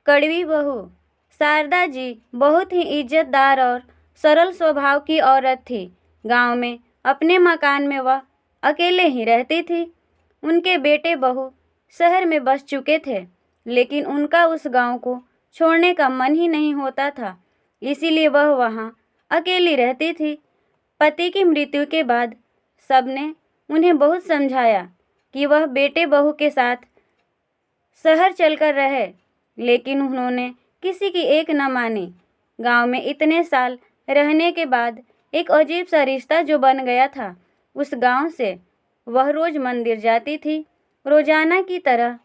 कड़वी बहू। शारदा जी बहुत ही इज्जतदार और सरल स्वभाव की औरत थी। गांव में अपने मकान में वह अकेले ही रहती थी। उनके बेटे बहू शहर में बस चुके थे, लेकिन उनका उस गांव को छोड़ने का मन ही नहीं होता था, इसीलिए वह वहां अकेली रहती थी। पति की मृत्यु के बाद सबने उन्हें बहुत समझाया कि वह बेटे बहू के साथ शहर चलकर रहे, लेकिन उन्होंने किसी की एक न मानी। गांव में इतने साल रहने के बाद एक अजीब सा रिश्ता जो बन गया था उस गांव से। वह रोज मंदिर जाती थी। रोजाना की तरह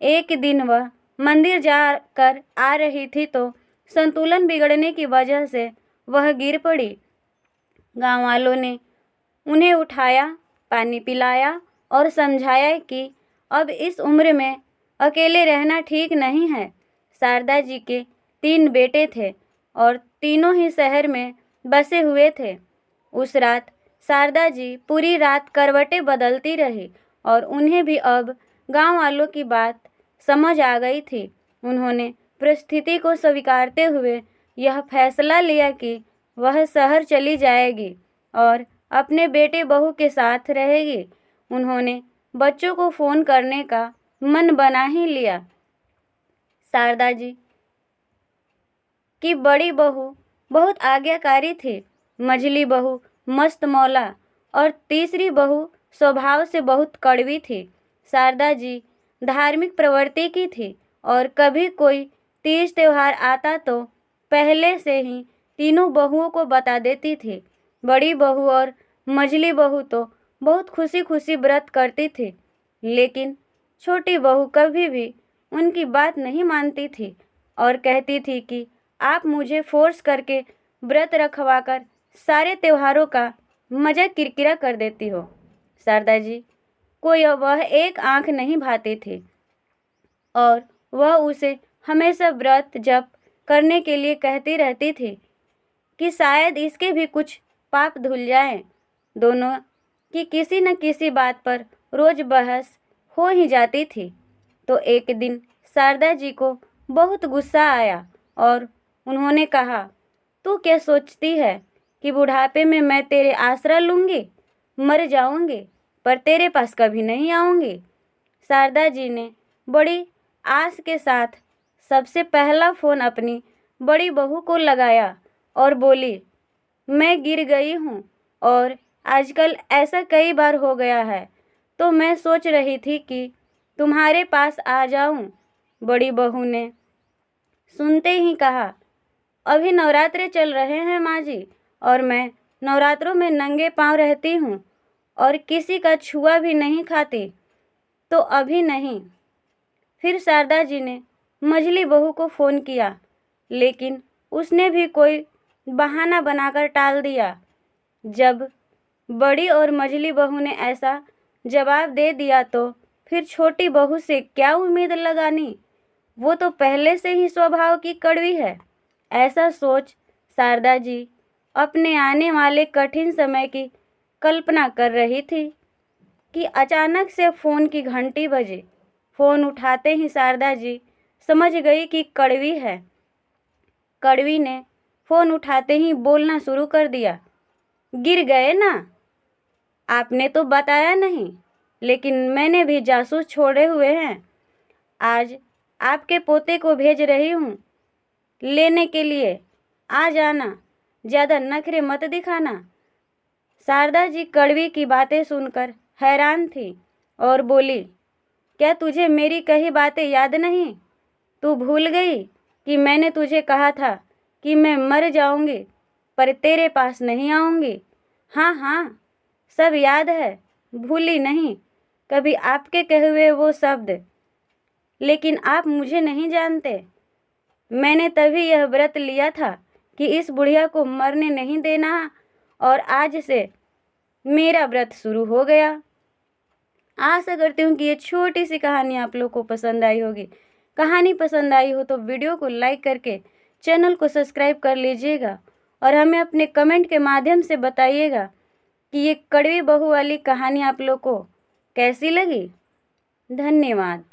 एक दिन वह मंदिर जाकर आ रही थी तो संतुलन बिगड़ने की वजह से वह गिर पड़ी। गांव वालों ने उन्हें उठाया, पानी पिलाया और समझाया कि अब इस उम्र में अकेले रहना ठीक नहीं है। शारदा जी के 3 बेटे थे और तीनों ही शहर में बसे हुए थे। उस रात शारदा जी पूरी रात करवटें बदलती रही और उन्हें भी अब गांव वालों की बात समझ आ गई थी। उन्होंने परिस्थिति को स्वीकारते हुए यह फैसला लिया कि वह शहर चली जाएगी और अपने बेटे बहू के साथ रहेगी। उन्होंने बच्चों को फ़ोन करने का मन बना ही लिया। शारदा जी की बड़ी बहू बहुत आज्ञाकारी थी, मझली बहू मस्त मौला और तीसरी बहू स्वभाव से बहुत कड़वी थी। शारदा जी धार्मिक प्रवृत्ति की थी और कभी कोई तीज त्योहार आता तो पहले से ही तीनों बहुओं को बता देती थी। बड़ी बहू और मझली बहू तो बहुत खुशी खुशी व्रत करती थी, लेकिन छोटी बहू कभी भी उनकी बात नहीं मानती थी और कहती थी कि आप मुझे फोर्स करके व्रत रखवाकर सारे त्योहारों का मज़ा किरकिरा कर देती हो। शारदा जी को वह एक आंख नहीं भाती थी और वह उसे हमेशा व्रत जप करने के लिए कहती रहती थी कि शायद इसके भी कुछ पाप धुल जाएं। दोनों की किसी न किसी बात पर रोज बहस हो ही जाती थी। तो एक दिन शारदा जी को बहुत गुस्सा आया और उन्होंने कहा, तू क्या सोचती है कि बुढ़ापे में मैं तेरे आसरा लूँगी? मर जाऊँगी पर तेरे पास कभी नहीं आऊँगी। शारदा जी ने बड़ी आस के साथ सबसे पहला फ़ोन अपनी बड़ी बहू को लगाया और बोली, मैं गिर गई हूँ और आजकल ऐसा कई बार हो गया है, तो मैं सोच रही थी कि तुम्हारे पास आ जाऊं। बड़ी बहू ने सुनते ही कहा, अभी नवरात्रे चल रहे हैं माँ जी, और मैं नवरात्रों में नंगे पांव रहती हूँ और किसी का छुआ भी नहीं खाती, तो अभी नहीं। फिर शारदा जी ने मझली बहू को फ़ोन किया, लेकिन उसने भी कोई बहाना बनाकर टाल दिया। जब बड़ी और मझली बहू ने ऐसा जवाब दे दिया तो फिर छोटी बहू से क्या उम्मीद लगानी? वो तो पहले से ही स्वभाव की कड़वी है। ऐसा सोच शारदा जी अपने आने वाले कठिन समय की कल्पना कर रही थी कि अचानक से फ़ोन की घंटी बजी। फ़ोन उठाते ही शारदा जी समझ गई कि कड़वी है। कड़वी ने फ़ोन उठाते ही बोलना शुरू कर दिया, गिर गए ना? आपने तो बताया नहीं, लेकिन मैंने भी जासूस छोड़े हुए हैं। आज आपके पोते को भेज रही हूँ लेने के लिए, आ जाना, ज़्यादा नखरे मत दिखाना। शारदा जी कड़वी की बातें सुनकर हैरान थी और बोली, क्या तुझे मेरी कही बातें याद नहीं? तू भूल गई कि मैंने तुझे कहा था कि मैं मर जाऊंगी पर तेरे पास नहीं आऊंगी? हाँ हाँ, सब याद है, भूली नहीं कभी आपके कहे हुए वो शब्द। लेकिन आप मुझे नहीं जानते। मैंने तभी यह व्रत लिया था कि इस बुढ़िया को मरने नहीं देना, और आज से मेरा व्रत शुरू हो गया। आशा करती हूँ कि ये छोटी सी कहानी आप लोग को पसंद आई होगी। कहानी पसंद आई हो तो वीडियो को लाइक करके चैनल को सब्सक्राइब कर लीजिएगा और हमें अपने कमेंट के माध्यम से बताइएगा कि ये कड़वी बहू वाली कहानी आप लोग को कैसी लगी। धन्यवाद।